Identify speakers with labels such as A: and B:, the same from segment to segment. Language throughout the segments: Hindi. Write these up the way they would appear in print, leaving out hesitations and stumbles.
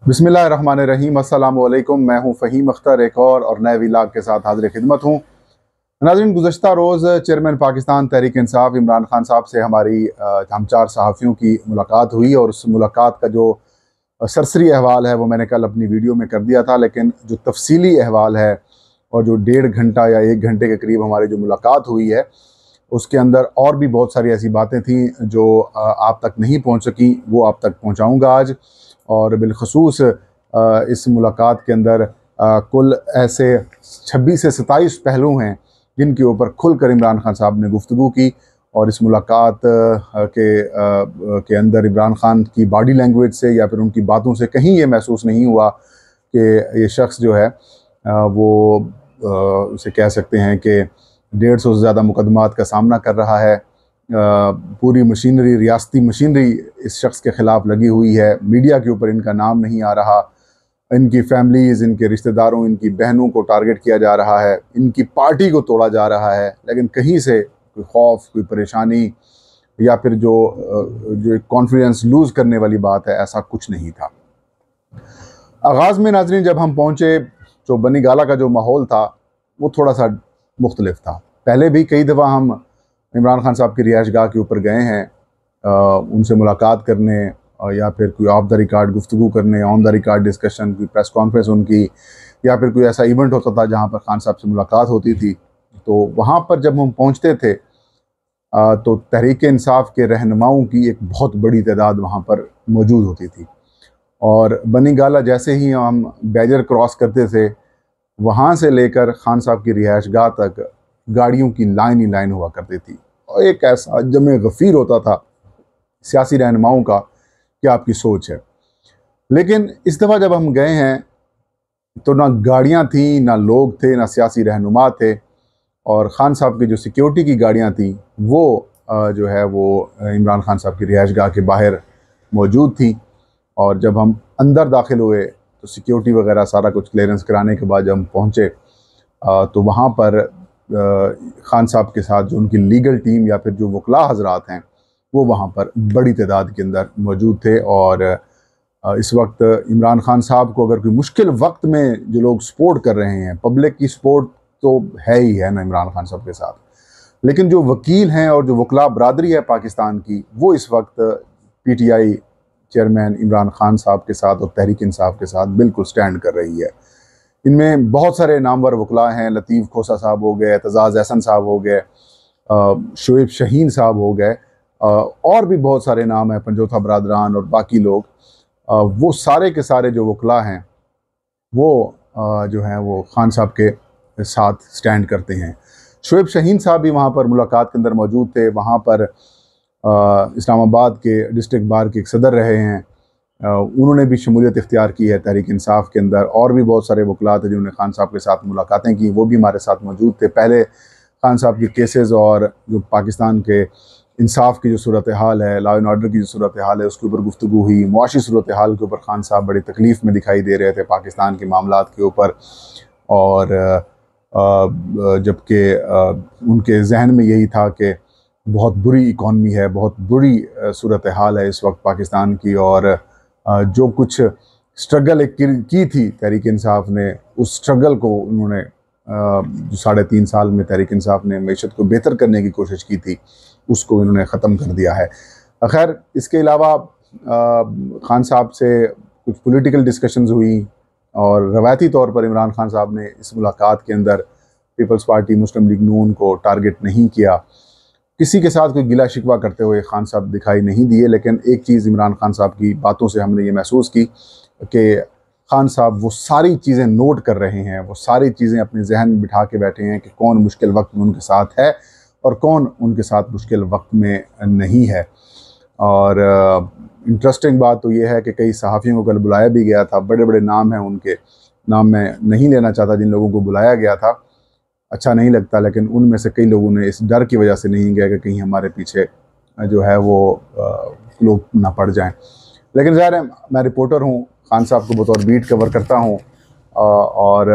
A: बिस्मिल्लाहिर्रहमानिर्रहीम। अस्सलाम वालेकुम। मैं हूं फ़हीम अख्तर, एक और नए व्लॉग के साथ हाज़िर खिदमत हूं। नाज़रीन, गुज़श्ता रोज़ चेयरमैन पाकिस्तान तहरीक इंसाफ इमरान खान साहब से हमारी हम 4 सहाफ़ियों की मुलाकात हुई और उस मुलाकात का जो सरसरी अहवाल है वो मैंने कल अपनी वीडियो में कर दिया था, लेकिन जो तफसीली अहवाल है और जो 1.5 घंटा या 1 घंटे के करीब हमारी जो मुलाकात हुई है उसके अंदर और भी बहुत सारी ऐसी बातें थीं जो आप तक नहीं पहुँच सकी, वो आप तक पहुँचाऊँगा आज। और बिलखसूस इस मुलाकात के अंदर कुल ऐसे 26 से 27 पहलू हैं जिनके ऊपर खुलकर इमरान खान साहब ने गुफ्तगू की। और इस मुलाकात के अंदर इमरान खान की बॉडी लैंग्वेज से या फिर उनकी बातों से कहीं ये महसूस नहीं हुआ कि ये शख्स जो है वो उसे कह सकते हैं कि 150 से ज़्यादा मुकदमात का सामना कर रहा है। पूरी मशीनरी, रियासती मशीनरी इस शख्स के ख़िलाफ़ लगी हुई है। मीडिया के ऊपर इनका नाम नहीं आ रहा, इनकी फैमिलीज़, इनके रिश्तेदारों, इनकी बहनों को टारगेट किया जा रहा है, इनकी पार्टी को तोड़ा जा रहा है। लेकिन कहीं से कोई खौफ, कोई परेशानी या फिर जो एक कॉन्फिडेंस लूज़ करने वाली बात है, ऐसा कुछ नहीं था। आगाज़ में नाज़रीन जब हम पहुँचे, जो बनी गाला का जो माहौल था वो थोड़ा सा मुख्तलिफ था। पहले भी कई दफ़ा हम इमरान खान साहब की रिहाइशगाह के ऊपर गए हैं उनसे मुलाकात करने या फिर कोई ऑफ द रिकॉर्ड गुफ्तगू करने, ऑन द रिकॉर्ड डिस्कशन, कोई प्रेस कॉन्फ्रेंस उनकी, या फिर कोई ऐसा इवेंट होता था जहाँ पर खान साहब से मुलाकात होती थी। तो वहाँ पर जब हम पहुँचते थे तो तहरीक इंसाफ के रहनुमाओं की एक बहुत बड़ी तादाद वहाँ पर मौजूद होती थी। और बनी गाला जैसे ही हम बैरियर क्रॉस करते थे, वहाँ से लेकर खान साहब की रिहाइशगाह तक गाड़ियों की लाइन ही लाइन हुआ करती थी। और एक ऐसा जमे गफ़ीर होता था सियासी रहनुमाओं का कि आपकी सोच है। लेकिन इस दफ़ा जब हम गए हैं तो ना गाड़ियाँ थीं, ना लोग थे, ना सियासी रहनुमा थे। और ख़ान साहब की जो सिक्योरिटी की गाड़ियाँ थीं वो जो है वो इमरान खान साहब की रिहाइशगाह के बाहर मौजूद थी। और जब हम अंदर दाखिल हुए तो सिक्योरिटी वगैरह सारा कुछ क्लियरेंस कराने के बाद जब हम पहुँचे तो वहाँ पर ख़ान साहब के साथ जो उनकी लीगल टीम या फिर जो वकला हजरात हैं वो वहाँ पर बड़ी तादाद के अंदर मौजूद थे। और इस वक्त इमरान खान साहब को अगर कोई मुश्किल वक्त में जो लोग सपोर्ट कर रहे हैं, पब्लिक की सपोर्ट तो है ही है ना इमरान खान साहब के साथ, लेकिन जो वकील हैं और जो वकला बरादरी है पाकिस्तान की, वो इस वक्त PTI चेयरमैन इमरान खान साहब के साथ और तहरीक इंसाफ के साथ बिल्कुल स्टैंड कर रही है। इनमें बहुत सारे नामवर वकला हैं। लतीफ़ खोसा साहब हो गए, एतजाज़ एहसन साहब हो गए, शोएब शाहीन साहब हो गए, और भी बहुत सारे नाम हैं, पंजोथा बरादरान और बाकी लोग। वो सारे के सारे जो वकला हैं वो जो हैं वो खान साहब के साथ स्टैंड करते हैं। शोएब शाहीन साहब भी वहाँ पर मुलाकात के अंदर मौजूद थे। वहाँ पर इस्लामाबाद के डिस्ट्रिक्ट बार के एक सदर रहे हैं, उन्होंने भी शमूलियत इख्तियार की है तहरीक इंसाफ के अंदर। और भी बहुत सारे वकला थे जिन्होंने खान साहब के साथ मुलाकातें की, वो भी हमारे साथ मौजूद थे। पहले खान साहब के केसेस और जो पाकिस्तान के इंसाफ की जो सूरत हाल है, लॉ एंड ऑर्डर की जो सूरत हाल है, उसके ऊपर गुफ्तगू हुई। मुआशी सूरत हाल के ऊपर खान साहब बड़ी तकलीफ़ में दिखाई दे रहे थे पाकिस्तान के मामलात के ऊपर। और जबकि उनके जहन में यही था कि बहुत बुरी इकॉनमी है, बहुत बुरी सूरत हाल है इस वक्त पाकिस्तान की। और जो कुछ स्ट्रगल की थी तहरीक इंसाफ ने, उस स्ट्रगल को उन्होंने जो 3.5 साल में तहरीक इंसाफ ने मईशत को बेहतर करने की कोशिश की थी, उसको इन्होंने ख़त्म कर दिया है। खैर, इसके अलावा खान साहब से कुछ पॉलिटिकल डिस्कशंस हुई और रवायती तौर पर इमरान खान साहब ने इस मुलाकात के अंदर पीपल्स पार्टी, मुस्लिम लीग नून को टारगेट नहीं किया। किसी के साथ कोई गिला शिकवा करते हुए खान साहब दिखाई नहीं दिए। लेकिन एक चीज़ इमरान खान साहब की बातों से हमने ये महसूस की कि खान साहब वो सारी चीज़ें नोट कर रहे हैं, वो सारी चीज़ें अपने जहन में बिठा के बैठे हैं कि कौन मुश्किल वक्त में उनके साथ है और कौन उनके साथ मुश्किल वक्त में नहीं है। और इंटरेस्टिंग बात तो ये है कि कई सहाफ़ियों को कल बुलाया भी गया था। बड़े बड़े नाम हैं, उनके नाम मैं नहीं लेना चाहता जिन लोगों को बुलाया गया था, अच्छा नहीं लगता, लेकिन उनमें से कई लोगों ने इस डर की वजह से नहीं गए कि कहीं हमारे पीछे जो है वो लोग ना पड़ जाएं। लेकिन ज़ाहिर है मैं रिपोर्टर हूँ, खान साहब को बतौर बीट कवर करता हूँ और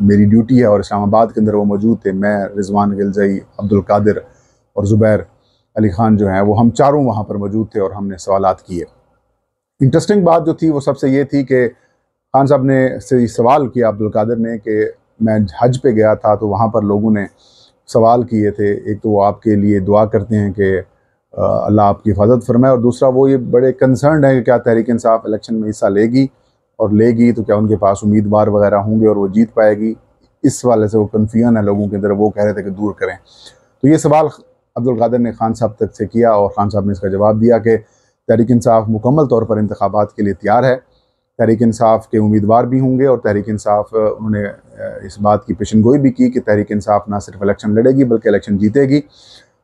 A: मेरी ड्यूटी है। और इस्लामाबाद के अंदर वो मौजूद थे, मैं, रिजवान गिलजई, अब्दुल कादिर और ज़ुबैर अली ख़ान जो हैं वो हम चारों वहाँ पर मौजूद थे और हमने सवालात किए। इंटरेस्टिंग बात जो थी वो सबसे ये थी कि खान साहब ने से सवाल किया अब्दुल कादिर ने कि मैं हज पे गया था तो वहाँ पर लोगों ने सवाल किए थे, एक तो वो आपके लिए दुआ करते हैं कि अल्लाह आपकी हिफाजत फरमाए, और दूसरा वो ये बड़े कंसर्न है कि क्या तहरीक इंसाफ इलेक्शन में हिस्सा लेगी, और लेगी तो क्या उनके पास उम्मीदवार वगैरह होंगे और वो जीत पाएगी। इस वाले से वो कन्फ्यूजन है लोगों के अंदर, वो कह रहे थे कि दूर करें। तो ये सवाल अब्दुल कादिर ने खान साहब तक से किया और खान साहब ने इसका जवाब दिया कि तहरीक इंसाफ मुकम्मल तौर पर इंतखाबात के लिए तैयार है, तहरीक इंसाफ के उम्मीदवार भी होंगे, और तहरीक इंसाफ उन्होंने इस बात की पेशनगोई भी की कि तहरीक इंसाफ ना सिर्फ इलेक्शन लड़ेगी बल्कि इलेक्शन जीतेगी।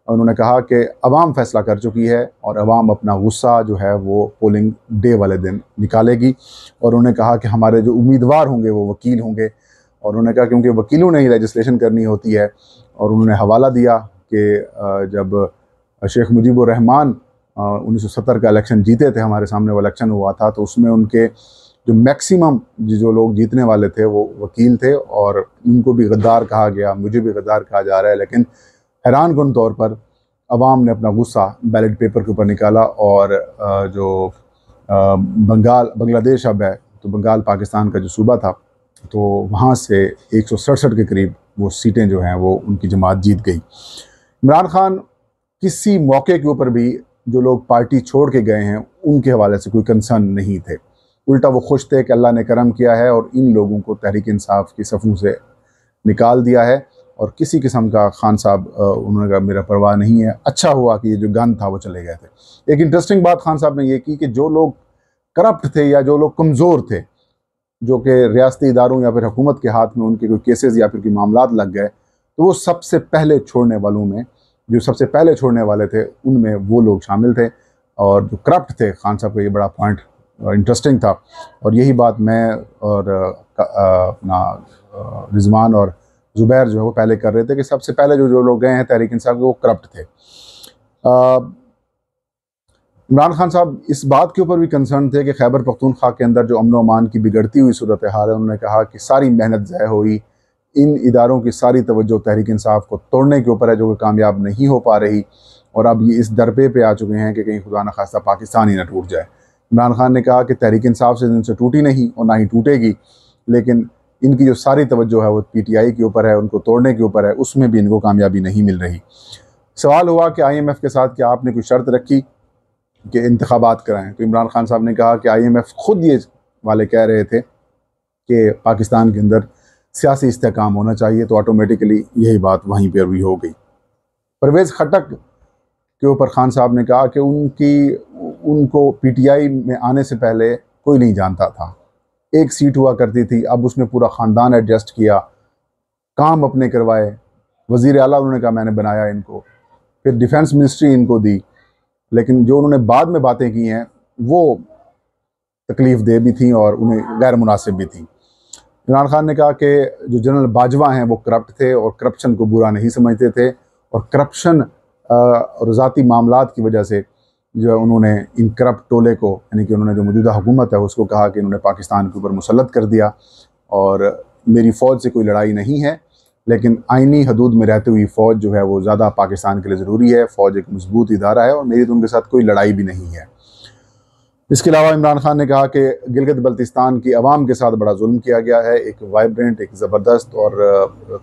A: उन्होंने कहा कि अवाम फैसला कर चुकी है और अवाम अपना गुस्सा जो है वो पोलिंग डे वाले दिन निकालेगी, और उन्होंने कहा कि हमारे जो उम्मीदवार होंगे वो वकील होंगे, और उन्होंने कहा क्योंकि वकीलों ने ही लेजिस्लेशन करनी होती है। और उन्होंने हवाला दिया कि जब शेख मुजीबुर रहमान 1970 का इलेक्शन जीते थे, हमारे सामने वो इलेक्शन हुआ था, तो उसमें उनके जो मैक्सिमम जो लोग जीतने वाले थे वो वकील थे, और उनको भी गद्दार कहा गया, मुझे भी गद्दार कहा जा रहा है। लेकिन हैरानकुन तौर पर अवाम ने अपना गुस्सा बैलेट पेपर के ऊपर निकाला, और जो बांग्लादेश अब है, तो बंगाल पाकिस्तान का जो सूबा था, तो वहाँ से 167 के करीब वो सीटें जो हैं वो उनकी जमात जीत गई। इमरान खान किसी मौके के ऊपर भी जो लोग पार्टी छोड़ के गए हैं उनके हवाले से कोई कंसर्न नहीं थे, उल्टा वो खुश थे कि अल्लाह ने करम किया है और इन लोगों को तहरीक इंसाफ की सफ़ों से निकाल दिया है, और किसी किस्म का खान साहब उन्होंने कहा मेरा परवाह नहीं है, अच्छा हुआ कि ये जो गन था वो चले गए थे। एक इंटरेस्टिंग बात खान साहब ने ये की कि जो लोग करप्ट थे या जो लोग कमज़ोर थे, जो कि रियासती इदारों या फिर हुकूमत के हाथ में उनके कोई केसेस या फिर कोई मामलात लग गए, तो वो सबसे पहले छोड़ने वालों में, जो सबसे पहले छोड़ने वाले थे उनमें वो लोग शामिल थे, और जो करप्ट थे, खान साहब का ये बड़ा पॉइंट इंटरेस्टिंग था। और यही बात मैं और अपना रिजवान और ज़ुबैर जो है वो पहले कर रहे थे कि सबसे पहले जो लोग गए हैं तहरीक इंसाफ के वो करप्ट थे। इमरान खान साहब इस बात के ऊपर भी कंसर्न थे कि खैबर पख्तूनख्वा के अंदर जो अमन अमान की बिगड़ती हुई सूरत हाल है, उन्होंने कहा कि सारी मेहनत ज़ाय हुई, इन इदारों की सारी तवज्जो तहरीक इंसाफ को तोड़ने के ऊपर है जो कि कामयाब नहीं हो पा रही, और अब ये इस दरपे पे आ चुके हैं कि कहीं खुदा न खास्ता पाकिस्तान ही न टूट जाए। इमरान खान ने कहा कि तहरीक इंसाफ से इनसे टूटी नहीं और ना ही टूटेगी, लेकिन इनकी जो सारी तवज्जो है वो PTI के ऊपर है, उनको तोड़ने के ऊपर है, उसमें भी इनको कामयाबी नहीं मिल रही। सवाल हुआ कि IMF के साथ क्या आपने कोई शर्त रखी कि इंतखाबात कराएं, तो इमरान खान साहब ने कहा कि IMF खुद ये वाले कह रहे थे कि पाकिस्तान के अंदर सियासी इस्तेहकाम होना चाहिए, तो ऑटोमेटिकली यही बात वहीं पर भी हो गई। परवेज़ खटक के ऊपर खान साहब ने कहा कि उनको PTI में आने से पहले कोई नहीं जानता था, एक सीट हुआ करती थी, अब उसमें पूरा ख़ानदान एडजस्ट किया, काम अपने करवाए, वज़ीर आला उन्होंने कहा मैंने बनाया इनको, फिर डिफेंस मिनिस्ट्री इनको दी, लेकिन जो उन्होंने बाद में बातें की हैं वो तकलीफ़ दे भी थी और उन्हें गैर मुनासिब भी थी। इमरान खान ने कहा कि जो जनरल बाजवा हैं वो करप्ट थे और करप्शन को बुरा नहीं समझते थे, और करप्शन और ज़ाती मामलात की वजह से जो उन्होंने इन करप्ट टोले को, यानी कि उन्होंने जो मौजूदा हुकूमत है उसको कहा कि इन्होंने पाकिस्तान के ऊपर मुसल्लत कर दिया, और मेरी फ़ौज से कोई लड़ाई नहीं है, लेकिन आइनी हदूद में रहते हुई फ़ौज जो है वो ज़्यादा पाकिस्तान के लिए ज़रूरी है, फ़ौज एक मजबूत इदारा है और मेरी तो उनके साथ कोई लड़ाई भी नहीं है। इसके अलावा इमरान खान ने कहा कि गिलगित बल्तिस्तान की आवाम के साथ बड़ा जुल्म किया गया है, एक वाइब्रेंट, एक ज़बरदस्त और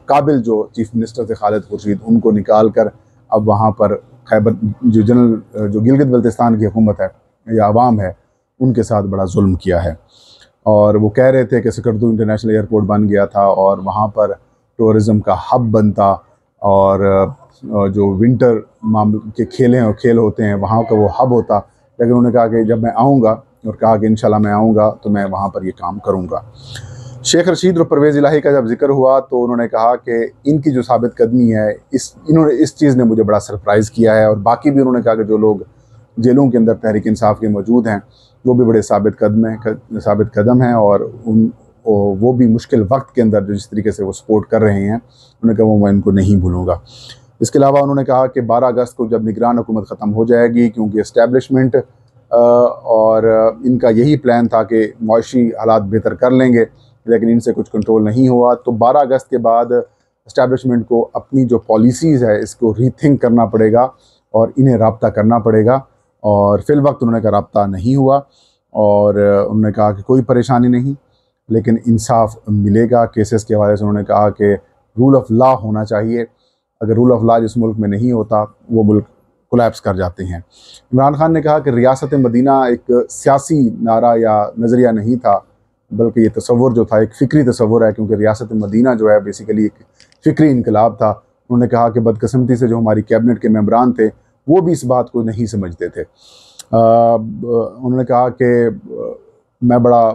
A: काबिल जो चीफ़ मिनिस्टर थे खालिद खुर्शीद, उनको निकाल कर अब वहाँ पर खैबर जो गिलगित बल्तिस्तान की हुकूमत है या आवाम है उनके साथ बड़ा जुल्म किया है। और वो कह रहे थे कि सकरदू इंटरनेशनल एयरपोर्ट बन गया था और वहाँ पर टूरिज़म का हब बनता, और जो विंटर के खेल होते हैं वहाँ का वो हब होता, लेकिन उन्होंने कहा कि जब मैं आऊँगा, और कहा कि इंशाल्लाह मैं आऊँगा तो मैं वहाँ पर ये काम करूँगा। शेख रशीद और परवेज़ इलाही का जब जिक्र हुआ तो उन्होंने कहा कि इनकी जो साबित कदमी है, इस चीज़ ने मुझे बड़ा सरप्राइज़ किया है, और बाकी भी उन्होंने कहा कि जो लोग जेलों के अंदर तहरीक इंसाफ के मौजूद हैं वो भी बड़े साबित कदम हैं, और वो भी मुश्किल वक्त के अंदर जो जिस तरीके से वो सपोर्ट कर रहे हैं, उन्होंने कहा वो मैं इनको नहीं भूलूँगा। इसके अलावा उन्होंने कहा कि 12 अगस्त को जब निगरान हुकूमत ख़त्म हो जाएगी, क्योंकि इस्टेब्लिशमेंट और इनका यही प्लान था कि मुआशी हालात बेहतर कर लेंगे, लेकिन इनसे कुछ कंट्रोल नहीं हुआ, तो 12 अगस्त के बाद इस्टेब्लिशमेंट को अपनी जो पॉलिसीज़ है इसको रीथिंक करना पड़ेगा और इन्हें राब्ता करना पड़ेगा, और फिल वक्त उन्होंने कहा राब्ता नहीं हुआ। और उन्होंने कहा कि कोई परेशानी नहीं, लेकिन इंसाफ मिलेगा। केसेस के हवाले से उन्होंने कहा कि रूल ऑफ लॉ होना चाहिए, अगर रूल ऑफ लॉ जिस मुल्क में नहीं होता वो मुल्क कोलैप्स कर जाते हैं। इमरान खान ने कहा कि रियासत मदीना एक सियासी नारा या नज़रिया नहीं था, बल्कि ये तसव्वुर जो था एक फ़िक्री तसव्वुर है, क्योंकि रियासत मदीना जो है बेसिकली एक फ़िक्री इनकलाब था। उन्होंने कहा कि बदकिस्मती से जो हमारी कैबिनेट के मेंबरान थे वो भी इस बात को नहीं समझते थे। उन्होंने कहा कि मैं बड़ा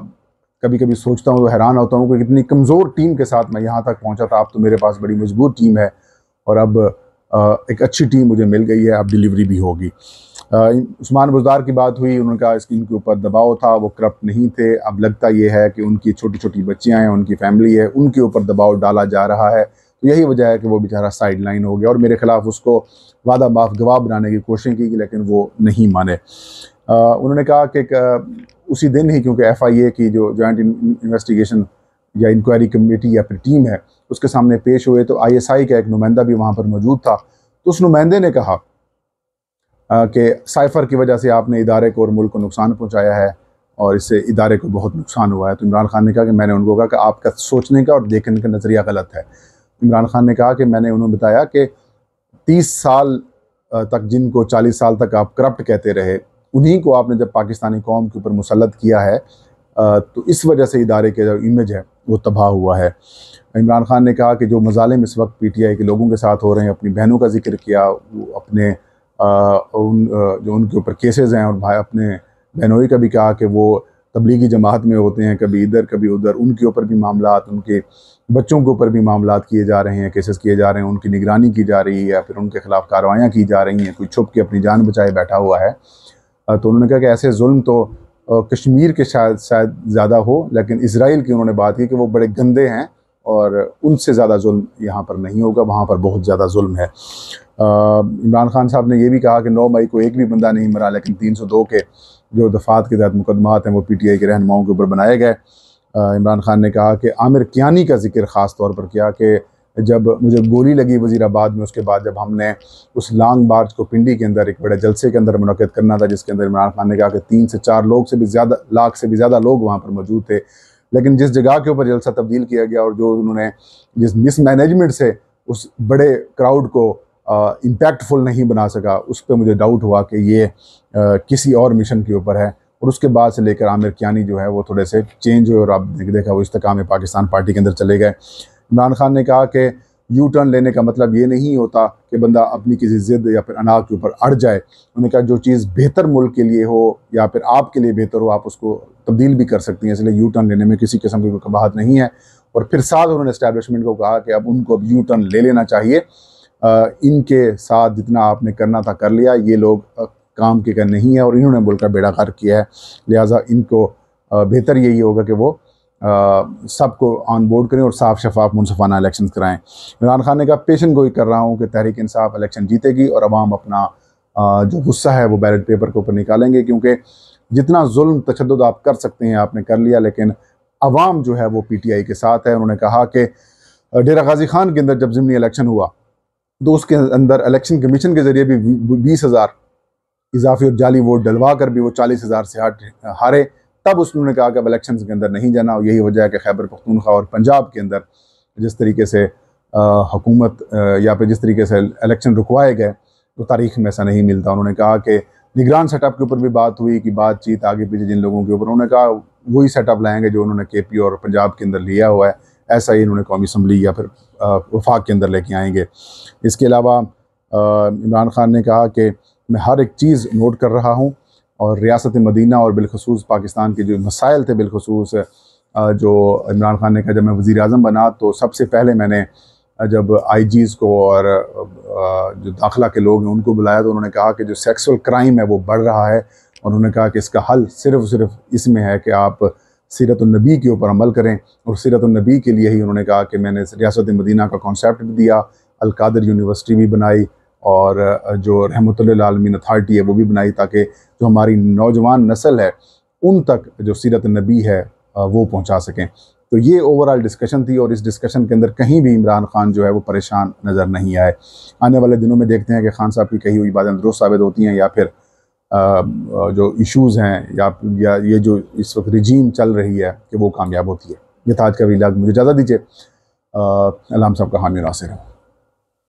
A: कभी कभी सोचता हूँ, हैरान होता हूँ कि कितनी कमज़ोर टीम के साथ मैं यहाँ तक पहुँचा था। अब तो मेरे पास बड़ी मजबूत टीम है और अब एक अच्छी टीम मुझे मिल गई है, अब डिलीवरी भी होगी। उस्मान बुज़दार की बात हुई, उन्होंने कहा इसकी इनके ऊपर दबाव था, वो करप्ट नहीं थे। अब लगता ये है कि उनकी छोटी छोटी बच्चियाँ हैं, उनकी फैमिली है, उनके ऊपर दबाव डाला जा रहा है। तो यही वजह है कि वो बेचारा साइड लाइन हो गया और मेरे ख़िलाफ़ उसको वादा माफ गवाह बनाने की कोशिश की, लेकिन वो नहीं माने। उन्होंने कहा कि उसी दिन ही, क्योंकि FIA की जो जॉइंट इन्वेस्टिगेशन या इंक्वायरी कमेटी या फिर टीम है उसके सामने पेश हुए, तो ISI का एक नुमाइंदा भी वहाँ पर मौजूद था। तो उस नुमाइंदे ने कहा कि साइफ़र की वजह से आपने इदारे को और मुल्क को नुकसान पहुँचाया है और इससे इदारे को बहुत नुकसान हुआ है। तो इमरान खान ने कहा कि मैंने उनको कहा कि आपका सोचने का और देखने का नज़रिया गलत है। इमरान खान ने कहा कि मैंने उन्हें बताया कि 30 साल तक, जिनको 40 साल तक आप करप्ट कहते रहे, उन्हीं को आपने जब पाकिस्तानी कौम के ऊपर मुसल्लत किया है तो इस वजह से इदारे के जो इमेज है वो तबाह हुआ है। इमरान खान ने कहा कि जो मज़ालिम इस वक्त PTI के लोगों के साथ हो रहे हैं, अपनी बहनों का जिक्र किया, वो अपने जो उनके ऊपर केसेस हैं, और भाई अपने बहनोई का भी कहा कि वो तबलीगी जमात में होते हैं, कभी इधर कभी उधर, उनके ऊपर भी मामलात, उनके बच्चों के ऊपर भी मामलात किए जा रहे हैं, केसेस किए जा रहे हैं, उनकी निगरानी की जा रही है या फिर उनके ख़िलाफ़ कार्रवाइयाँ की जा रही हैं, कोई छुप के अपनी जान बचाए बैठा हुआ है। तो उन्होंने कहा कि ऐसे जुल्म तो कश्मीर के शायद ज़्यादा हो, लेकिन इज़राइल की उन्होंने बात की कि वो बड़े गंदे हैं और उनसे ज़्यादा जुल्म यहाँ पर नहीं होगा, वहाँ पर बहुत ज़्यादा जुल्म है। इमरान खान साहब ने यह भी कहा कि 9 मई को एक भी बंदा नहीं मरा, लेकिन 302 के जो दफ़ात के तहत मुकदमात हैं वो PTI के रहनुमाओं के ऊपर बनाए गए। इमरान खान ने कहा कि आमिर कियानी का जिक्र ख़ास तौर पर किया कि जब मुझे गोली लगी वज़ीराबाद में, उसके बाद जब हमने उस लॉन्ग मार्च को पिंडी के अंदर एक बड़े जलसे के अंदर मुनक़्क़िद करना था, जिसके अंदर इमरान खान ने कहा कि 3 से 4 लाख से भी ज़्यादा लोग वहाँ पर मौजूद थे, लेकिन जिस जगह के ऊपर जलसा तब्दील किया गया और जो उन्होंने जिस मिसमैनेजमेंट से उस बड़े क्राउड को इम्पैक्टफुल नहीं बना सका, उस पर मुझे डाउट हुआ कि ये किसी और मिशन के ऊपर है। और उसके बाद से लेकर आमिर कियानी जो है वो थोड़े से चेंज हुए और आप देखा वो इस्तेकाम पाकिस्तान पार्टी के अंदर चले गए। इमरान खान ने कहा कि यू टर्न लेने का मतलब ये नहीं होता कि बंदा अपनी किसी ज़िद या फिर अना के ऊपर अड़ जाए। उन्होंने कहा जो चीज़ बेहतर मुल्क के लिए हो या फिर आपके लिए बेहतर हो, आप उसको तब्दील भी कर सकती हैं, इसलिए यू टर्न लेने में किसी किस्म की कोई कबाहत नहीं है। और फिर साथ उन्होंने इस्टेब्लिशमेंट को कहा कि अब उनको अब यू टर्न ले लेना चाहिए, इनके साथ जितना आपने करना था कर लिया, ये लोग काम के का नहीं है और इन्होंने मुल्क का बेड़ा गर्क किया है, लिहाजा इनको बेहतर यही होगा कि वो सबको ऑन बोर्ड करें और साफ शफाफ मुनसफाना इलेक्शन कराएं। इमरान खान ने कहा पेशन गोई कर रहा हूँ कि तहरीक इंसाफ इलेक्शन जीतेगी और अवाम अपना जो गुस्सा है वो बैलेट पेपर के ऊपर निकालेंगे, क्योंकि जितना जुल्म तशद्दुद आप कर सकते हैं आपने कर लिया, लेकिन अवाम जो है वो PTI के साथ है। उन्होंने कहा कि डेरा गाजी खान के अंदर जब ज़िमनी इलेक्शन हुआ तो उसके अंदर इलेक्शन कमीशन के ज़रिए भी 20,000 इजाफी और जाली वोट डलवा कर भी वो 40,000 से हारे। तब उन्होंने कहा कि अब इलेक्शन के अंदर नहीं जाना, और यही वजह है कि खैबर पख्तूनख्वा और पंजाब के अंदर जिस तरीके से हुकूमत या फिर जिस तरीके से इलेक्शन रुकवाए गए तो तारीख में ऐसा नहीं मिलता। उन्होंने कहा कि निगरान सेटअप के ऊपर भी बात हुई कि बातचीत आगे पीछे जिन लोगों के ऊपर, उन्होंने कहा वही सेटअप लाएंगे जो उन्होंने KP और पंजाब के अंदर लिया हुआ है, ऐसा ही इन्होंने कौमी असम्बली या फिर वफाक के अंदर लेके आएंगे। इसके अलावा इमरान खान ने कहा कि मैं हर एक चीज़ नोट कर रहा हूँ और रियासत मदीना और बिलखसूस पाकिस्तान के जो मसाइल थे, बिलखसूस जो इमरान खान ने कहा जब मैं वज़ीर आज़म बना तो सबसे पहले मैंने जब IGs को और जो दाखिला के लोग हैं उनको बुलाया तो उन्होंने कहा कि जो सेक्सुअल क्राइम है वो बढ़ रहा है, और उन्होंने कहा कि इसका हल सिर्फ इसमें है कि आप सीरत-उन-नबी के ऊपर अमल करें। और सीरत-उन-नबी के लिए ही उन्होंने कहा कि मैंने रियासत मदीना का कॉन्सेप्ट भी दिया, अल-कादिर यूनिवर्सिटी भी बनाई और जो रहमतुल्लिल आलमीन अथॉरिटी है वो भी बनाई, ताकि जो हमारी नौजवान नस्ल है उन तक जो सीरत-उन-नबी है वो पहुँचा सकें। तो ये ओवरऑल डिस्कशन थी, और इस डिस्कशन के अंदर कहीं भी इमरान खान जो है वो परेशान नज़र नहीं आए। आने वाले दिनों में देखते हैं कि खान साहब की कही हुई बातें दुरुस्त साबित होती हैं या फिर जो इश्यूज़ हैं या ये जो इस वक्त रिजीम चल रही है कि वो कामयाब होती है। ये था आज का व्लॉग। मुझे इजाज़त दीजिए। अल्लाह हम सब का हामी नासिर है।